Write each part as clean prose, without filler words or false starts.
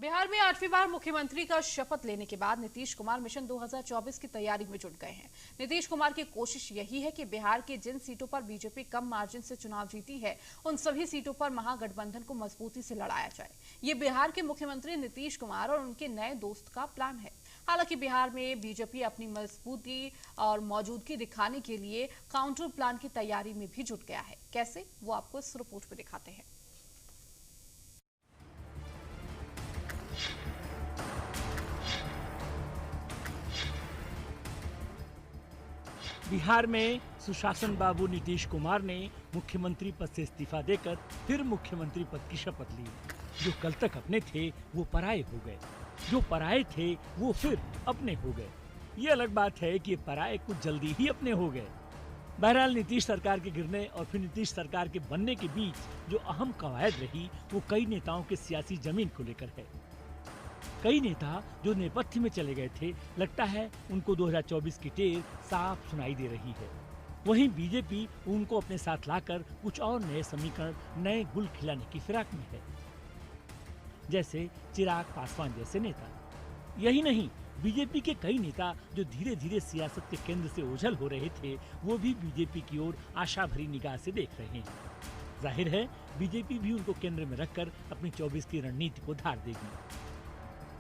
बिहार में 8वीं बार मुख्यमंत्री का शपथ लेने के बाद नीतीश कुमार मिशन 2024 की तैयारी में जुट गए हैं। नीतीश कुमार की कोशिश यही है कि बिहार के जिन सीटों पर बीजेपी कम मार्जिन से चुनाव जीती है, उन सभी सीटों पर महागठबंधन को मजबूती से लड़ाया जाए। ये बिहार के मुख्यमंत्री नीतीश कुमार और उनके नए दोस्त का प्लान है। हालांकि बिहार में बीजेपी अपनी मजबूती और मौजूदगी दिखाने के लिए काउंटर प्लान की तैयारी में भी जुट गया है। कैसे, वो आपको इस रिपोर्ट में दिखाते हैं। बिहार में सुशासन बाबू नीतीश कुमार ने मुख्यमंत्री पद से इस्तीफा देकर फिर मुख्यमंत्री पद की शपथ ली। जो कल तक अपने थे वो पराये हो गए, जो पराये थे वो फिर अपने हो गए। ये अलग बात है कि पराये कुछ जल्दी ही अपने हो गए। बहरहाल नीतीश सरकार के गिरने और फिर नीतीश सरकार के बनने के बीच जो अहम कवायद रही वो कई नेताओं के सियासी जमीन को लेकर है। कई नेता जो नेपथ्य में चले गए थे, लगता है उनको 2024 की टेर साफ सुनाई दे रही है। वहीं बीजेपी उनको अपने साथ लाकर कुछ और नए समीकरण, नए गुल खिलाने की फिराक में है, जैसे चिराग पासवान जैसे नेता। यही नहीं, बीजेपी के कई नेता जो धीरे धीरे सियासत के केंद्र से ओझल हो रहे थे, वो भी बीजेपी की ओर आशा भरी निगाह से देख रहे हैं। जाहिर है बीजेपी भी उनको केंद्र में रखकर अपनी 24 की रणनीति को धार देगी।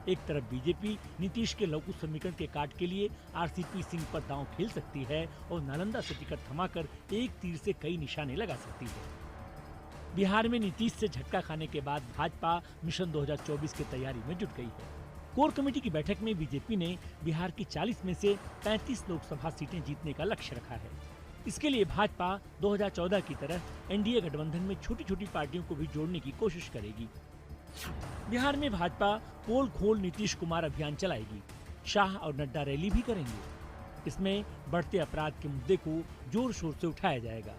एक तरफ बीजेपी नीतीश के लघु समीकरण के काट के लिए आरसीपी सिंह पर दांव खेल सकती है और नालंदा से टिकट थमाकर एक तीर से कई निशाने लगा सकती है। बिहार में नीतीश से झटका खाने के बाद भाजपा मिशन 2024 की तैयारी में जुट गई है। कोर कमेटी की बैठक में बीजेपी ने बिहार की 40 में से 35 लोकसभा सीटें जीतने का लक्ष्य रखा है। इसके लिए भाजपा 2014 की तरह एनडीए गठबंधन में छोटी छोटी पार्टियों को भी जोड़ने की कोशिश करेगी। बिहार में भाजपा पोल खोल नीतीश कुमार अभियान चलाएगी। शाह और नड्डा रैली भी करेंगे। इसमें बढ़ते अपराध के मुद्दे को जोर शोर से उठाया जाएगा।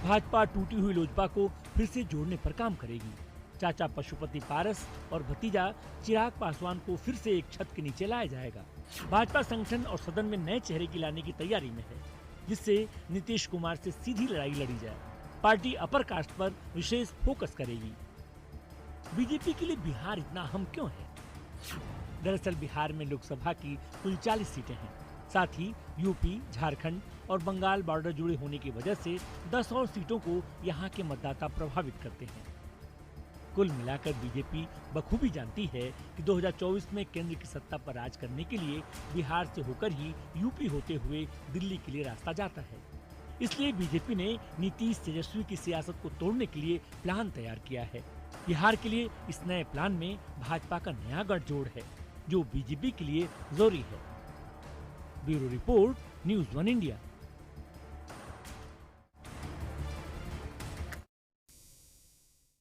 भाजपा टूटी हुई लोजपा को फिर से जोड़ने पर काम करेगी। चाचा पशुपति पारस और भतीजा चिराग पासवान को फिर से एक छत के नीचे लाया जाएगा। भाजपा संगठन और सदन में नए चेहरे की लाने की तैयारी में है, जिससे नीतीश कुमार से सीधी लड़ाई लड़ी जाए। पार्टी अपर कास्ट पर विशेष फोकस करेगी। बीजेपी के लिए बिहार इतना अहम क्यों है? दरअसल बिहार में लोकसभा की कुल 40 सीटें हैं। साथ ही यूपी, झारखंड और बंगाल बॉर्डर जुड़े होने की वजह से 10 और सीटों को यहाँ के मतदाता प्रभावित करते हैं। कुल मिलाकर बीजेपी बखूबी जानती है कि 2024 में केंद्र की सत्ता पर राज करने के लिए बिहार से होकर ही यूपी होते हुए दिल्ली के लिए रास्ता जाता है। इसलिए बीजेपी ने नीतीश तेजस्वी की सियासत को तोड़ने के लिए प्लान तैयार किया है। बिहार के लिए इस नए प्लान में भाजपा का नया गठजोड़ है, जो बीजेपी के लिए जरूरी है। Bureau report, news 1 India.